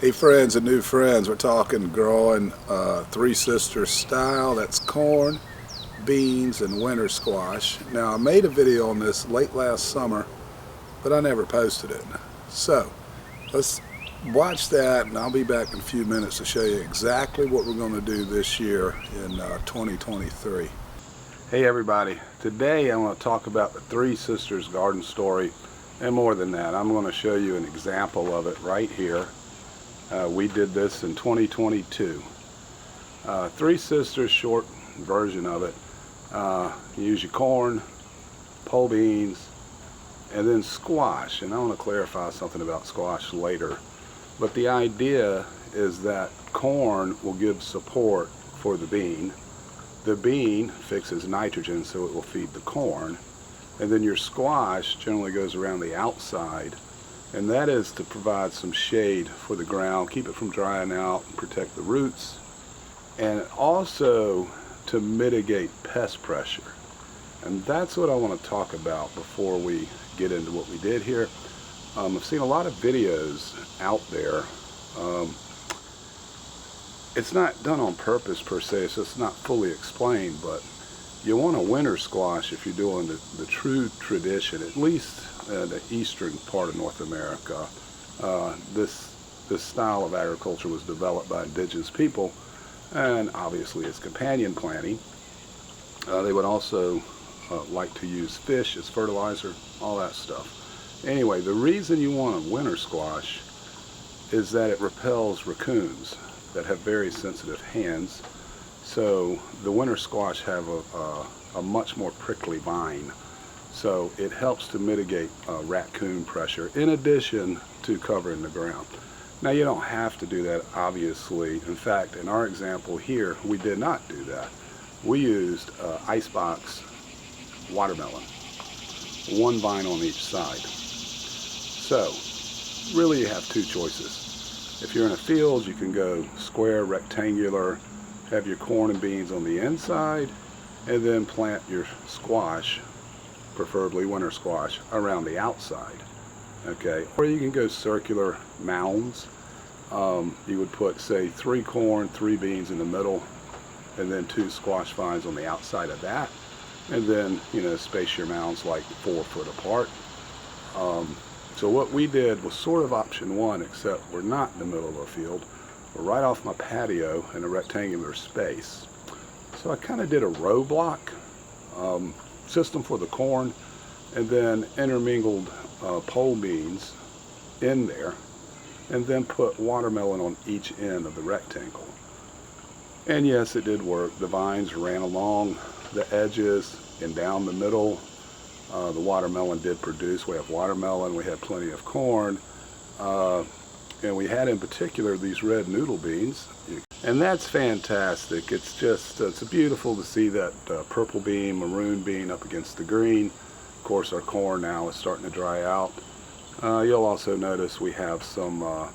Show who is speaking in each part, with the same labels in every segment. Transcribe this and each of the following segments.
Speaker 1: Hey friends and new friends, we're talking growing Three Sisters style. That's corn, beans, and winter squash. Now I made a video on this late last summer, but I never posted it. So let's watch that, and I'll be back in a few minutes to show you exactly what we're going to do this year in 2023. Hey everybody, today I want to talk about the Three Sisters garden story, and more than that, I'm going to show you an example of it right here. We did this in 2022. Three Sisters, short version of it. You use your corn, pole beans, and then squash. And I want to clarify something about squash later. But the idea is that corn will give support for the bean. The bean fixes nitrogen so it will feed the corn. And then your squash generally goes around the outside. And that is to provide some shade for the ground, keep it from drying out, and protect the roots, and also to mitigate pest pressure. And that's what I want to talk about before we get into what we did here. I've seen a lot of videos out there. It's not done on purpose per se, so it's not fully explained, but you want a winter squash if you're doing the true tradition, at least the eastern part of North America. This style of agriculture was developed by indigenous people, and obviously it's companion planting. They would also like to use fish as fertilizer, all that stuff. Anyway, the reason you want a winter squash is that it repels raccoons that have very sensitive hands. So the winter squash have a much more prickly vine. So it helps to mitigate raccoon pressure in addition to covering the ground. Now you don't have to do that, obviously. In fact, in our example here, we did not do that. We used icebox watermelon, one vine on each side. So really you have two choices. If you're in a field, you can go square, rectangular, have your corn and beans on the inside, and then plant your squash, preferably winter squash, around the outside. Okay, or you can go circular mounds. You would put, say, 3 corn, 3 beans in the middle, and then 2 squash vines on the outside of that, and then, you know, space your mounds like 4 foot apart. So what we did was sort of option 1, except we're not in the middle of a field. We're right off my patio in a rectangular space. So I kind of did a row block system for the corn, and then intermingled pole beans in there, and then put watermelon on each end of the rectangle. And yes, it did work. The vines ran along the edges and down the middle. The watermelon did produce. We have watermelon, we had plenty of corn, and we had in particular these red noodle beans. And that's fantastic. It's just, it's beautiful to see that purple bean, maroon bean up against the green. Of course, our corn now is starting to dry out. You'll also notice we have some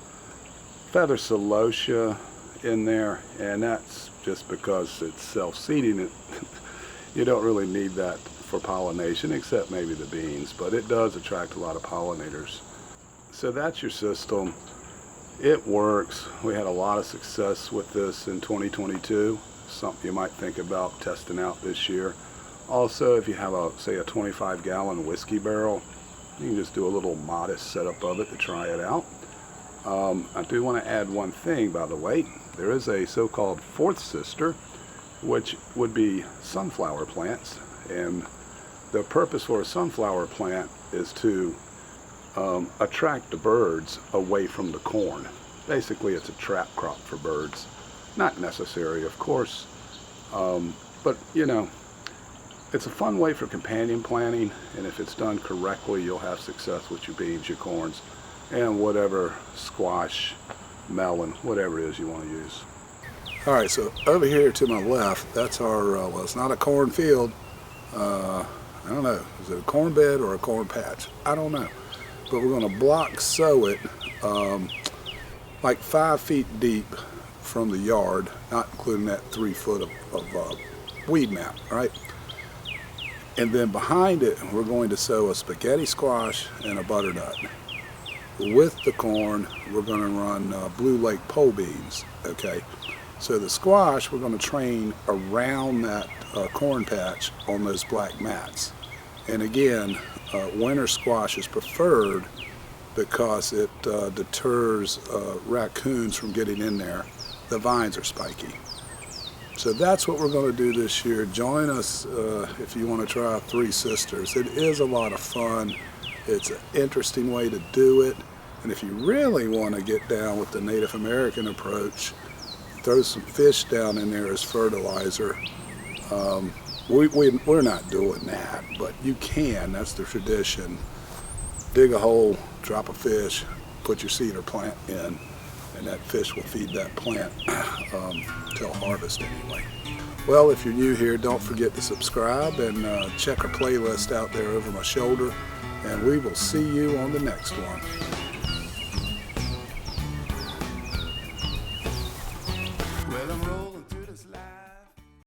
Speaker 1: feather celosia in there, and that's just because it's self-seeding. You don't really need that for pollination, except maybe the beans, but it does attract a lot of pollinators. So that's your system. It works. We had a lot of success with this in 2022. Something you might think about testing out this year. Also, if you have say a 25-gallon whiskey barrel, you can just do a little modest setup of it to try it out. I do want to add one thing, by the way. There is a so-called fourth sister, which would be sunflower plants, and the purpose for a sunflower plant is to attract the birds away from the corn. Basically, it's a trap crop for birds. Not necessary, of course, but you know, it's a fun way for companion planting, and if it's done correctly, you'll have success with your beans, your corns, and whatever squash, melon, whatever it is you want to use. All right, so over here to my left, that's our, well, it's not a corn field. I don't know, is it a corn bed or a corn patch? I don't know. But we're going to block sow it like 5 feet deep from the yard, not including that 3 foot of weed mat, right? And then behind it, we're going to sow a spaghetti squash and a butternut. with the corn, we're going to run Blue Lake pole beans, okay? So the squash, we're going to train around that corn patch on those black mats. And again, winter squash is preferred because it deters raccoons from getting in there. The vines are spiky. So that's what we're going to do this year. Join us if you want to try Three Sisters. It is a lot of fun. It's an interesting way to do it. And if you really want to get down with the Native American approach, throw some fish down in there as fertilizer. We're not doing that, but you can. That's the tradition. Dig a hole, drop a fish, put your cedar plant in, and that fish will feed that plant till harvest anyway. Well, if you're new here, don't forget to subscribe and check our playlist out there over my shoulder, and we will see you on the next one.